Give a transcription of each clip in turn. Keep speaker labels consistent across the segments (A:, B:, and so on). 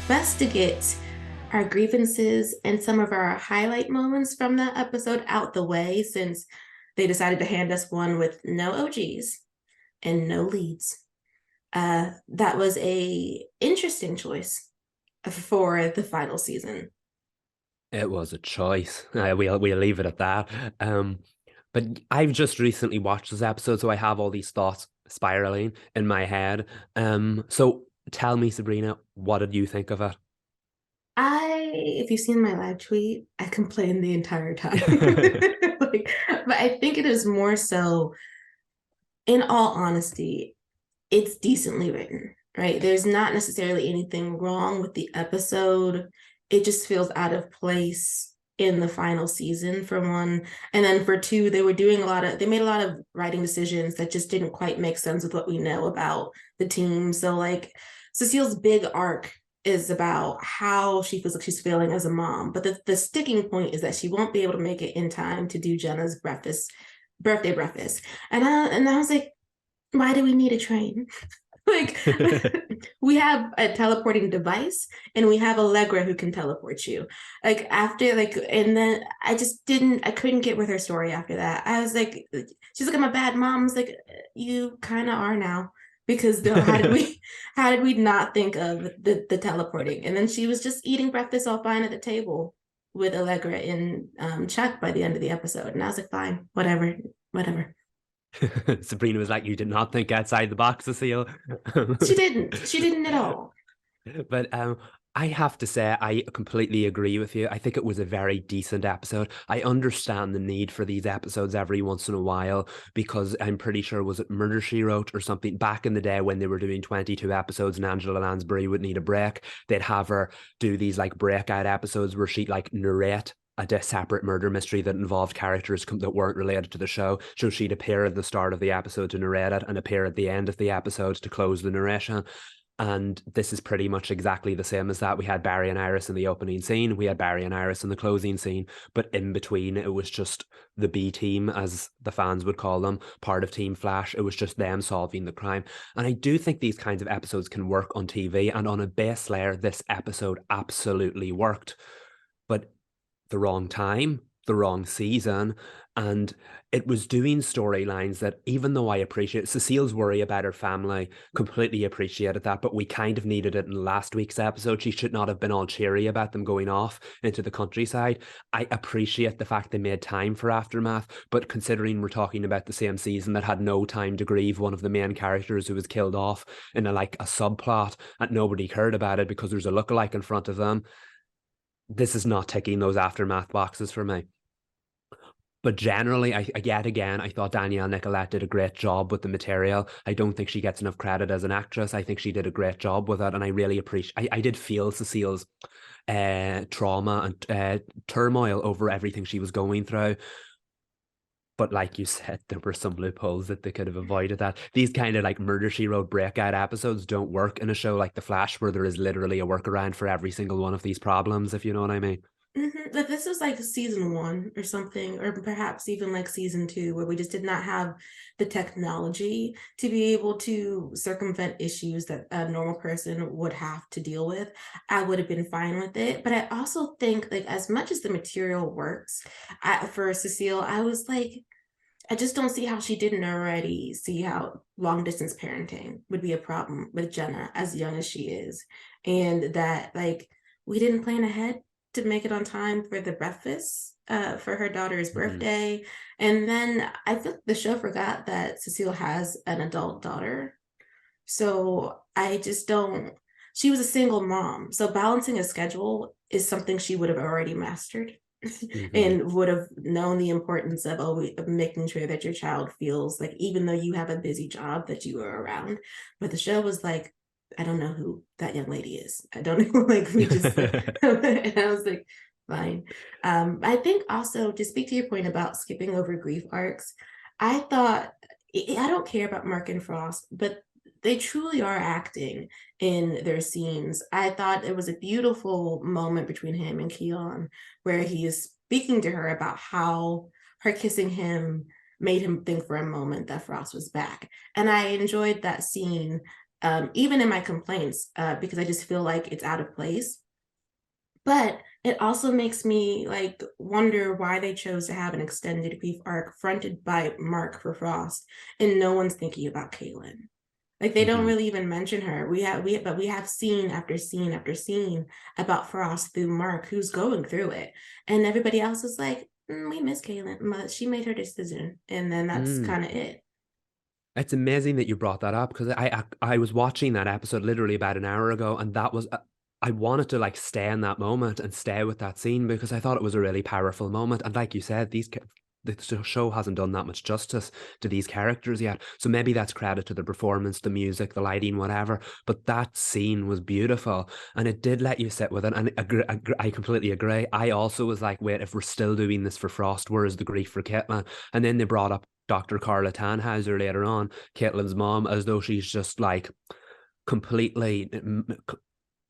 A: best to get our grievances and some of our highlight moments from that episode out the way since they decided to hand us one with no OGs and no leads. That was a interesting choice for the final season.
B: It was a choice. We'll leave it at that. But I've just recently watched this episode, so I have all these thoughts spiraling in my head. So tell me, Sabrina, what did you think of
A: If you've seen my live tweet, I complained the entire time.
B: it?
A: But I think it is more so, in all honesty, it's decently written, right? There's not necessarily anything wrong with the episode. It just feels out of place in the final season, for one. And then for two, they made a lot of writing decisions that just didn't quite make sense with what we know about the team. So, like, Cecile's big arc is about how she feels like she's feeling as a mom. But the sticking point is that she won't be able to make it in time to do Jenna's birthday breakfast. And I was like, why do we need a train? Like, we have a teleporting device and we have Allegra who can teleport you. Like, after, like, and then I couldn't get with her story after that. I was like, she's like, I'm a bad mom. I was like, you kind of are now. Because how did we not think of the teleporting? And then she was just eating breakfast all fine at the table with Allegra and Chuck by the end of the episode. And I was like, fine, whatever, whatever.
B: Sabrina was like, you did not think outside the box, Cecile.
A: She didn't at all.
B: But I have to say, I completely agree with you. I think it was a very decent episode. I understand the need for these episodes every once in a while because I'm pretty sure, was it Murder She Wrote or something back in the day when they were doing 22 episodes and Angela Lansbury would need a break, they'd have her do these like breakout episodes where she'd like narrate a separate murder mystery that involved characters that weren't related to the show. So she'd appear at the start of the episode to narrate it and appear at the end of the episode to close the narration. And this is pretty much exactly the same as that. We had Barry and Iris in the opening scene. We had Barry and Iris in the closing scene. But in between, it was just the B team, as the fans would call them, part of Team Flash. It was just them solving the crime. And I do think these kinds of episodes can work on TV. And on a base layer, this episode absolutely worked. But the wrong time, the wrong season, and it was doing storylines that, even though I appreciate Cecile's worry about her family, completely appreciated that, but we kind of needed it in last week's episode. She should not have been all cheery about them going off into the countryside. I appreciate the fact they made time for Aftermath, but considering we're talking about the same season that had no time to grieve one of the main characters who was killed off in a subplot and nobody cared about it because there's a lookalike in front of them, this is not ticking those Aftermath boxes for me. But generally, yet again, I thought Danielle Nicolette did a great job with the material. I don't think she gets enough credit as an actress. I think she did a great job with it, and I really appreciate. I did feel Cecile's trauma and turmoil over everything she was going through. But like you said, there were some loopholes that they could have avoided that. These kind of like Murder She Wrote breakout episodes don't work in a show like The Flash, where there is literally a workaround for every single one of these problems, if you know what I mean.
A: But this was like season one or something, or perhaps even like season two, where we just did not have the technology to be able to circumvent issues that a normal person would have to deal with. I would have been fine with it. But I also think, like, as much as the material works, for Cecile, I was like, I just don't see how she didn't already see how long distance parenting would be a problem with Jenna as young as she is. And that, like, we didn't plan ahead to make it on time for the breakfast for her daughter's
B: Mhm.
A: birthday. And then I think the show forgot that Cecile has an adult daughter. So I just don't, she was a single mom. So balancing a schedule is something she would have already mastered
B: Mhm.
A: and would have known the importance of always of making sure that your child feels like, even though you have a busy job, that you are around. But the show was like, I don't know who that young lady is. I don't know. Like, we just and I was like, fine. I think also, to speak to your point about skipping over grief arcs, I thought, I don't care about Mark and Frost, but they truly are acting in their scenes. I thought it was a beautiful moment between him and Keon, where he is speaking to her about how her kissing him made him think for a moment that Frost was back. And I enjoyed that scene even in my complaints, because I just feel like it's out of place. But it also makes me like wonder why they chose to have an extended grief arc fronted by Mark for Frost, and no one's thinking about Caitlin. Like they don't
B: Mm-hmm.
A: really even mention her. We have scene after scene after scene about Frost through Mark, who's going through it, and everybody else is like, we miss Caitlin, but she made her decision, and then that's
B: Mm.
A: kind of it.
B: It's amazing that you brought that up because I was watching that episode literally about an hour ago, and that was I wanted to like stay in that moment and stay with that scene because I thought it was a really powerful moment. And like you said, the show hasn't done that much justice to these characters yet. So maybe that's credit to the performance, the music, the lighting, whatever. But that scene was beautiful, and it did let you sit with it. And I completely agree. I also was like, wait, if we're still doing this for Frost, where is the grief for Caitlin? And then they brought up Dr. Carla Tannhauser later on, Caitlin's mom, as though she's just like completely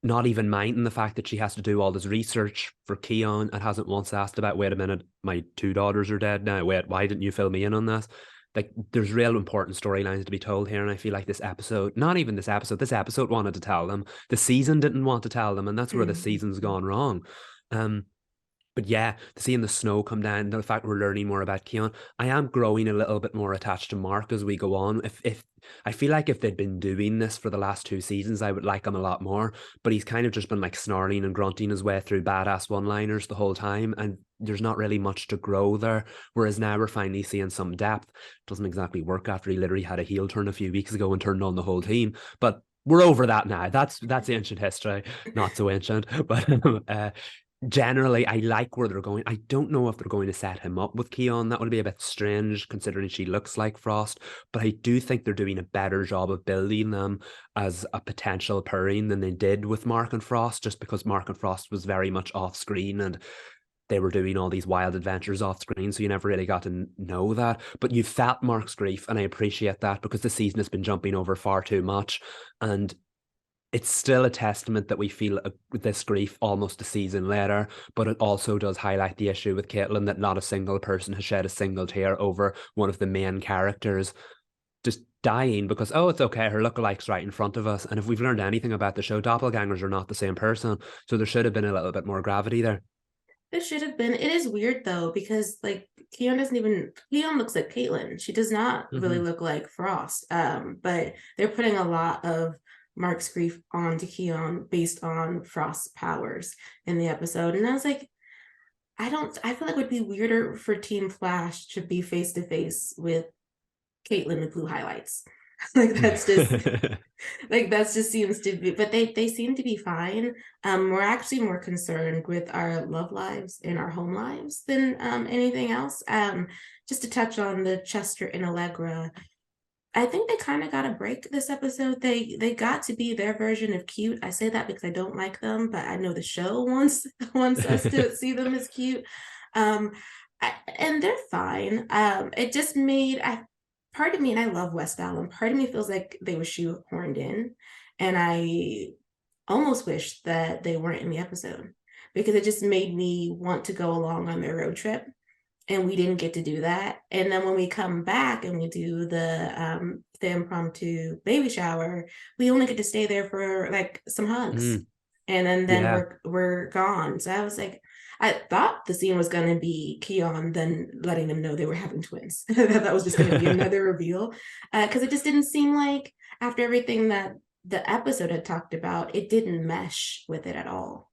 B: not even minding the fact that she has to do all this research for Keon and hasn't once asked about, wait a minute, my two daughters are dead now. Wait, why didn't you fill me in on this? Like, there's real important storylines to be told here. And I feel like this episode, not even this episode wanted to tell them. The season didn't want to tell them. And that's where the season's
A: Mm-hmm.
B: gone wrong. But yeah, seeing the snow come down, the fact we're learning more about Keon, I am growing a little bit more attached to Mark as we go on. If I feel like if they'd been doing this for the last two seasons, I would like him a lot more. But he's kind of just been like snarling and grunting his way through badass one-liners the whole time, and there's not really much to grow there. Whereas now we're finally seeing some depth. Doesn't exactly work after he literally had a heel turn a few weeks ago and turned on the whole team, but we're over that now. That's ancient history, not so ancient. But generally, I like where they're going. I don't know if they're going to set him up with Keon. That would be a bit strange considering she looks like Frost. But I do think they're doing a better job of building them as a potential pairing than they did with Mark and Frost, just because Mark and Frost was very much off screen and they were doing all these wild adventures off screen, so you never really got to know that. But you felt Mark's grief, and I appreciate that because the season has been jumping over far too much. And it's still a testament that we feel this grief almost a season later, but it also does highlight the issue with Caitlin that not a single person has shed a single tear over one of the main characters just dying because, oh, it's okay, her lookalike's right in front of us. And if we've learned anything about the show, doppelgangers are not the same person. So there should have been a little bit more gravity there.
A: It should have been. It is weird though, because like Keon looks like Caitlin. She does not really
B: Mm-hmm.
A: look like Frost. But they're putting a lot of Mark's grief onto Keon based on Frost's powers in the episode. And I was like, I feel like it would be weirder for Team Flash to be face to face with Caitlin with blue highlights. Like that's just seems to be, but they seem to be fine. We're actually more concerned with our love lives and our home lives than anything else. Just to touch on the Chester and Allegra, I think they kind of got a break this episode. They got to be their version of cute. I say that because I don't like them, but I know the show wants us to see them as cute. Um, and they're fine. It just made part of me, and I love West Allen. Part of me feels like they were shoehorned in, and I almost wish that they weren't in the episode because it just made me want to go along on their road trip, and we didn't get to do that. And then when we come back and we do the impromptu baby shower, we only get to stay there for like some hugs,
B: Mm,
A: and then
B: yeah.
A: we're gone. So I was like, I thought the scene was going to be Keon then letting them know they were having twins. That was just going to be another reveal, because it just didn't seem like, after everything that the episode had talked about, it didn't mesh with it at all.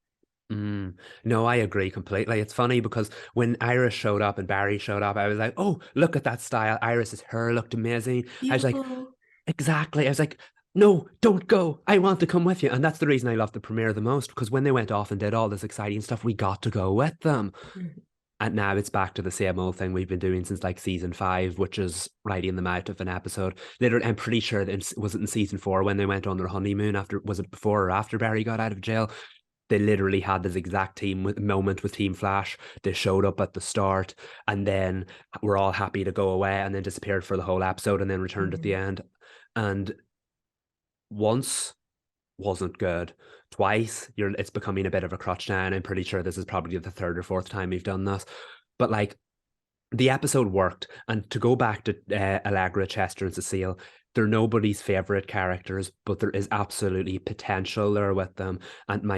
B: Mm. No, I agree completely. It's funny because when Iris showed up and Barry showed up, I was like, oh, look at that style. Iris's hair looked amazing. I was like,
A: Beautiful.
B: exactly. I was like, no, don't go. I want to come with you. And that's the reason I loved the premiere the most because when they went off and did all this exciting stuff, we got to go with them.
A: Mhm.
B: And now it's back to the same old thing we've been doing since like season five, which is writing them out of an episode. Literally, I'm pretty sure that was it in season four when they went on their honeymoon after, was it before or after Barry got out of jail? They literally had this exact moment with Team Flash. They showed up at the start and then were all happy to go away and then disappeared for the whole episode and then returned at the
A: Mhm.
B: end. And once wasn't good. Twice, it's becoming a bit of a crutch now, and I'm pretty sure this is probably the third or fourth time we've done this. But like the episode worked, and to go back to Allegra, Chester, and Cecile, they're nobody's favorite characters, but there is absolutely potential there with them. And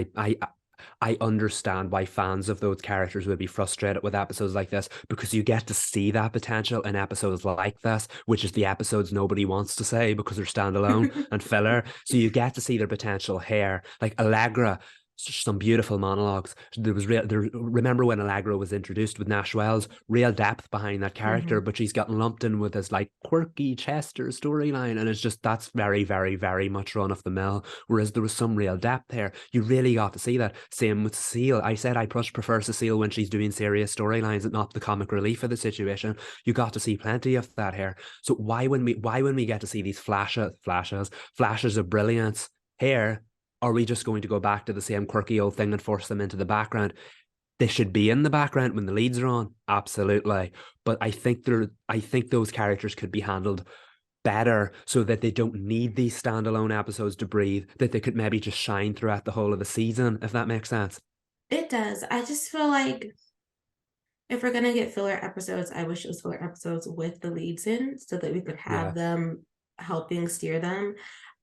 B: I understand why fans of those characters would be frustrated with episodes like this, because you get to see that potential in episodes like this, which is the episodes nobody wants to say because they're standalone and filler. So you get to see their potential here. Like Allegra, some beautiful monologues. There was real. There, remember when Allegra was introduced with Nash Wells? Real depth behind that character,
A: Mhm.
B: but she's gotten lumped in with this like quirky Chester storyline, and it's just that's very, very, very much run of the mill. Whereas there was some real depth there. You really got to see that. Same with Cecile. I said I prefer Cecile when she's doing serious storylines and not the comic relief of the situation. You got to see plenty of that here. So why when we get to see these flashes of brilliance here, are we just going to go back to the same quirky old thing and force them into the background? They should be in the background when the leads are on, absolutely. But I think those characters could be handled better so that they don't need these standalone episodes to breathe, that they could maybe just shine throughout the whole of the season, if that makes sense.
A: It does. I just feel like if we're gonna get filler episodes, I wish it was filler episodes with the leads in so that we could
B: Yeah.
A: have them helping steer them.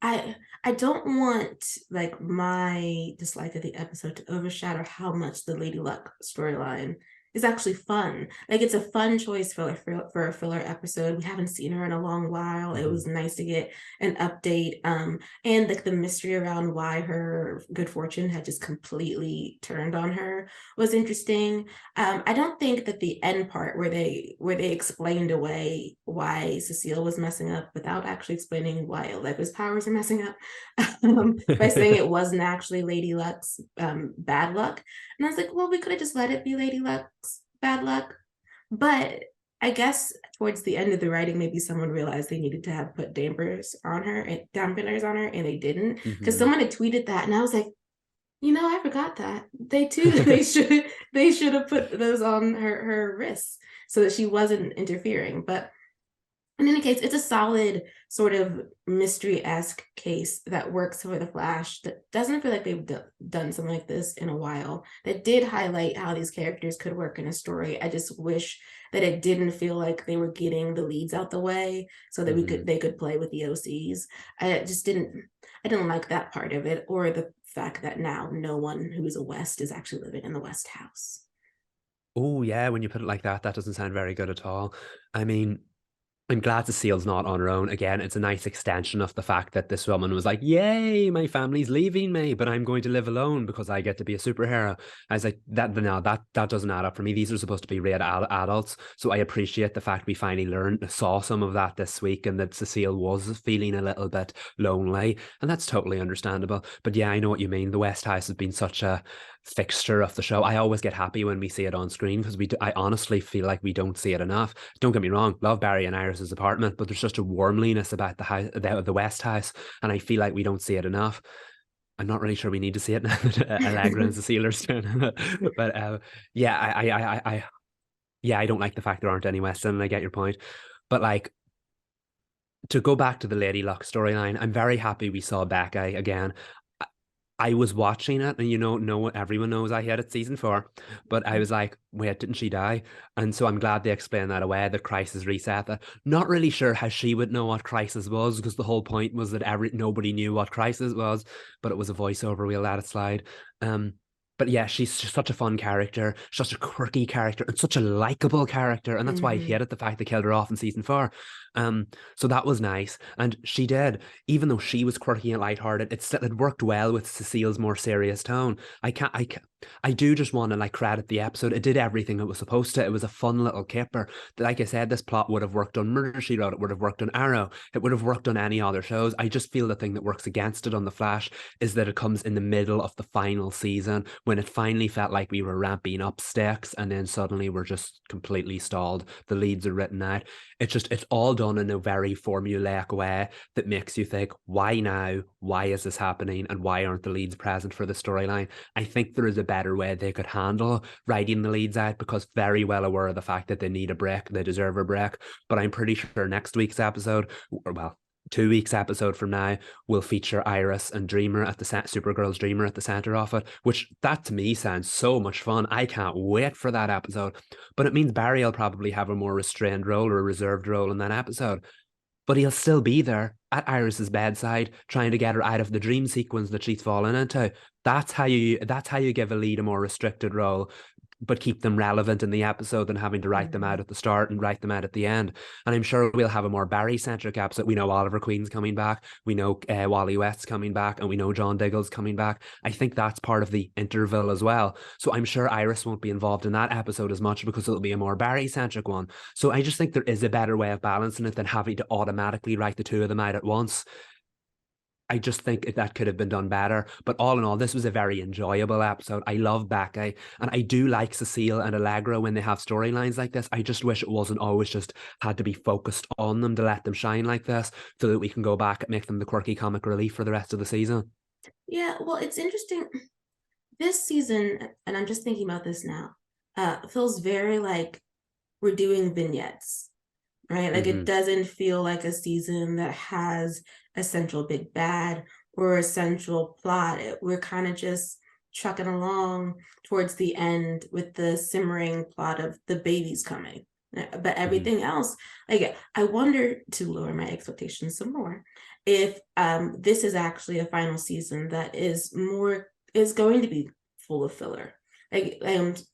A: I don't want like my dislike of the episode to overshadow how much the Lady Luck storyline is actually fun. Like it's a fun choice for a filler episode. We haven't seen her in a long while. It
B: Mm-hmm.
A: was nice to get an update. And like the mystery around why her good fortune had just completely turned on her was interesting. I don't think that the end part where they explained away why Cecile was messing up without actually explaining why Allegra's powers are messing up, by saying it wasn't actually Lady Luck's bad luck. And I was like, well, we could have just let it be Lady Luck's bad luck. But I guess towards the end of the writing, maybe someone realized they needed to have put dampeners on her, and they didn't. Because
B: Mm-hmm.
A: someone had tweeted that, and I was like, I forgot that they too. They should have put those on her wrists so that she wasn't interfering. But in any case, it's a solid sort of mystery-esque case that works for the Flash. That doesn't feel like they've done something like this in a while. That did highlight how these characters could work in a story. I just wish that it didn't feel like they were getting the leads out the way so that we
B: Mm-hmm.
A: could they could play with the OCs. I just didn't. I didn't like that part of it, or the fact that now no one who is a West is actually living in the West house.
B: Oh yeah, when you put it like that doesn't sound very good at all. I mean, I'm glad Cecile's not on her own. Again, it's a nice extension of the fact that this woman was like, "Yay, my family's leaving me, but I'm going to live alone because I get to be a superhero." I was like, "That no, that doesn't add up for me. These are supposed to be real adults." So I appreciate the fact we finally saw some of that this week, and that Cecile was feeling a little bit lonely, and that's totally understandable. But yeah, I know what you mean. The West House has been such a fixture of the show. I always get happy when we see it on screen because I honestly feel like we don't see it enough. Don't get me wrong, love Barry and Iris's apartment, but there's just a warmliness about the house, the West House, and I feel like we don't see it enough. I'm not really sure we need to see it now that Allegra and Cecile are doing it. But yeah, yeah, I don't like the fact there aren't any West, and I get your point. But like, to go back to the Lady Luck storyline, I'm very happy we saw Becca again. I was watching it, and no everyone knows I hate it season 4, but I was like, wait, didn't she die? And so I'm glad they explained that away, that Crisis reset that. Not really sure how she would know what Crisis was, because the whole point was that nobody knew what Crisis was, but it was a voiceover. We'll let it slide. Um, but yeah, she's just such a fun character, such a quirky character, and such a likable character, and that's why I
A: Mm-hmm.
B: hated the fact they killed her off in season 4. So that was nice, and she did, even though she was quirky and lighthearted, it worked well with Cecile's more serious tone. I do just want to like credit the episode. It did everything it was supposed to. It was a fun little caper. Like I said, this plot would have worked on Murder She Wrote. It would have worked on Arrow. It would have worked on any other shows. I just feel the thing that works against it on The Flash is that it comes in the middle of the final season when it finally felt like we were ramping up stakes, and then suddenly we're just completely stalled. The leads are written out. It's all done in a very formulaic way that makes you think, why now? Why is this happening? And why aren't the leads present for the storyline? I think there is a better way they could handle writing the leads out, because very well aware of the fact that they need a break, they deserve a break. But I'm pretty sure next week's episode, or well, 2 weeks episode from now, will feature Iris and Dreamer at the Supergirl's Dreamer at the center of it, which that to me sounds so much fun. I can't wait for that episode. But it means Barry will probably have a more restrained role or a reserved role in that episode. but he'll still be there at Iris's bedside trying to get her out of the dream sequence that she's fallen into. That's how you give a lead a more restricted role, but keep them relevant in the episode than having to write them out
A: Mhm.
B: at the start and write them out at the end. And I'm sure we'll have a more Barry centric episode. We know Oliver Queen's coming back, we know Wally West's coming back, and we know John Diggle's coming back. I think that's part of the interval as well. So I'm sure Iris won't be involved in that episode as much because it'll be a more Barry centric one. So I just think there is a better way of balancing it than having to automatically write the two of them out at once. I just think that could have been done better. But all in all, this was a very enjoyable episode. I love Becky, and I do like Cecile and Allegra when they have storylines like this. I just wish it wasn't always just had to be focused on them to let them shine like this, so that we can go back and make them the quirky comic relief for the rest of the season.
A: Yeah, well, it's interesting. This season, and I'm just thinking about this now, feels very like we're doing vignettes, right? Like it
B: Mm-hmm.
A: doesn't feel like a season that has a central big bad or a central plot. We're kind of just trucking along towards the end with the simmering plot of the babies coming. But
B: Mm-hmm.
A: everything else, like I wonder, to lower my expectations some more, if this is actually a final season that is going to be full of filler, like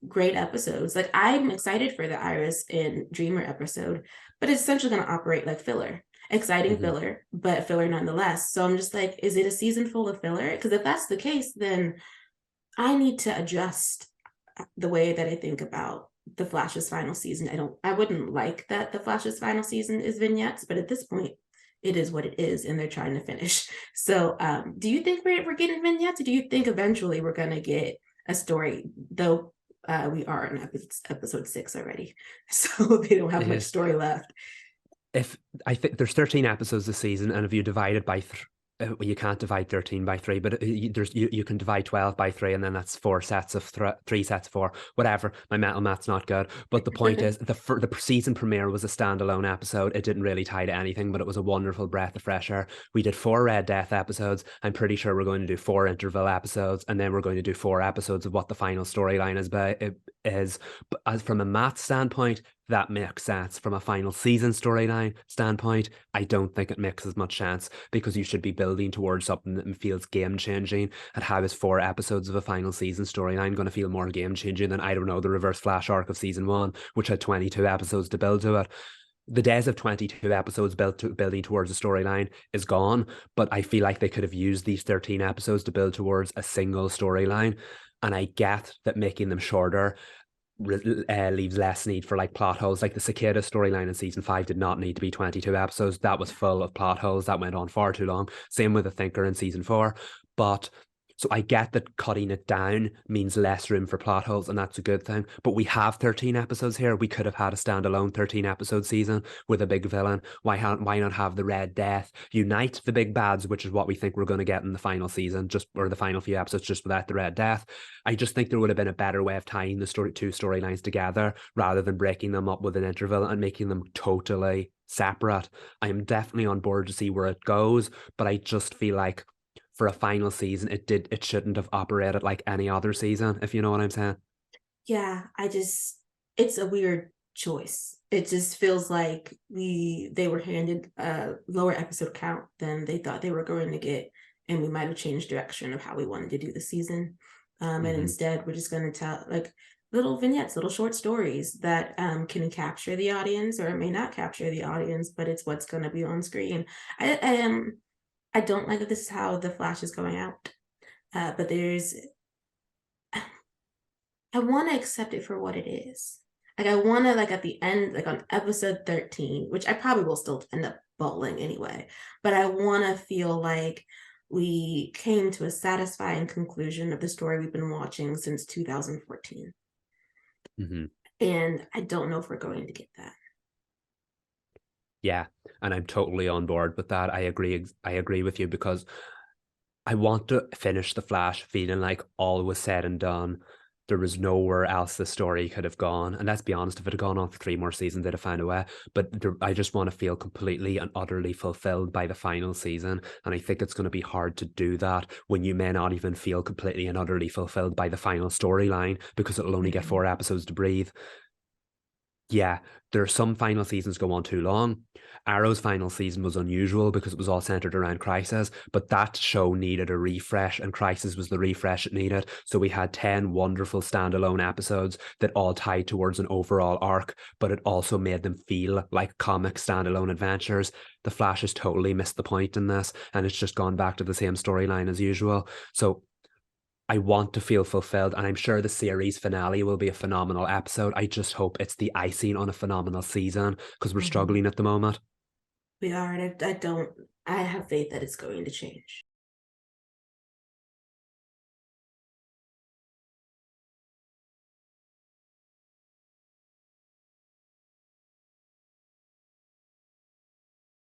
A: great episodes. Like I'm excited for the Iris and Dreamer episode, but it's essentially going to operate like filler. Exciting
B: Mm-hmm.
A: filler, but filler nonetheless. So I'm just like, is it a season full of filler? Because if that's the case, then I need to adjust the way that I think about the Flash's final season. I wouldn't like that the Flash's final season is vignettes, but at this point, it is what it is, and they're trying to finish. So, do you think we're getting vignettes, or do you think eventually we're gonna get a story? Though we are in episode 6 already, so they don't have much
B: Yeah.
A: story left.
B: If I think there's 13 episodes this season, and if you divide it by well, you can't divide 13 by 3, but you can divide 12 by 3, and then that's four sets of 3 sets of 4, whatever. My mental math's not good, but the point is the season premiere was a standalone episode. It didn't really tie to anything, but it was a wonderful breath of fresh air. We did 4 Red Death episodes. I'm pretty sure we're going to do 4 interval episodes, and then we're going to do 4 episodes of what the final storyline is. But as from a math standpoint, that makes sense. From a final season storyline standpoint, I don't think it makes as much sense, because you should be building towards something that feels game changing. And how is 4 episodes of a final season storyline going to feel more game changing than, I don't know, the Reverse Flash arc of season 1, which had 22 episodes to build to it? The days of 22 episodes building towards a storyline is gone, but I feel like they could have used these 13 episodes to build towards a single storyline. And I get that making them shorter leaves less need for like plot holes. Like the Cicada storyline in season 5 did not need to be 22 episodes. That was full of plot holes that went on far too long. Same with the Thinker in season 4. But so I get that cutting it down means less room for plot holes, and that's a good thing. But we have 13 episodes here. We could have had a standalone 13 episode season with a big villain. Why not have the Red Death unite the big bads, which is what we think we're going to get in the final season, just or the final few episodes, just without the Red Death. I just think there would have been a better way of tying the two storylines together rather than breaking them up with an interval and making them totally separate. I am definitely on board to see where it goes, but I just feel like for a final season, it shouldn't have operated like any other season, if you know what I'm saying.
A: Yeah, it's a weird choice. It just feels like they were handed a lower episode count than they thought they were going to get, and we might have changed direction of how we wanted to do the season. And
B: Mm-hmm.
A: instead, we're just going to tell like little vignettes, little short stories that can capture the audience, or it may not capture the audience, but it's what's going to be on screen. I don't like that this is how the Flash is going out, but I want to accept it for what it is. Like I want to, like at the end, like on episode 13, which I probably will still end up bawling anyway, but I want to feel like we came to a satisfying conclusion of the story we've been watching since 2014.
B: Mm-hmm.
A: And I don't know if we're going to get that.
B: Yeah, and I'm totally on board with that. I agree. I agree with you, because I want to finish The Flash feeling like all was said and done. There was nowhere else the story could have gone. And let's be honest, if it had gone on for 3 more seasons, they'd have found a way. But I just want to feel completely and utterly fulfilled by the final season. And I think it's going to be hard to do that when you may not even feel completely and utterly fulfilled by the final storyline, because it'll only get
A: Mhm.
B: 4 episodes to breathe. Yeah, there are some final seasons go on too long. Arrow's final season was unusual because it was all centered around Crisis, but that show needed a refresh, and Crisis was the refresh it needed. So we had 10 wonderful standalone episodes that all tied towards an overall arc, but it also made them feel like comic standalone adventures. The Flash has totally missed the point in this, and it's just gone back to the same storyline as usual. So I want to feel fulfilled, and I'm sure the series finale will be a phenomenal episode. I just hope it's the icing on a phenomenal season because we're
A: Mhm.
B: struggling at the moment.
A: We are, and I don't. I have faith that it's going to change.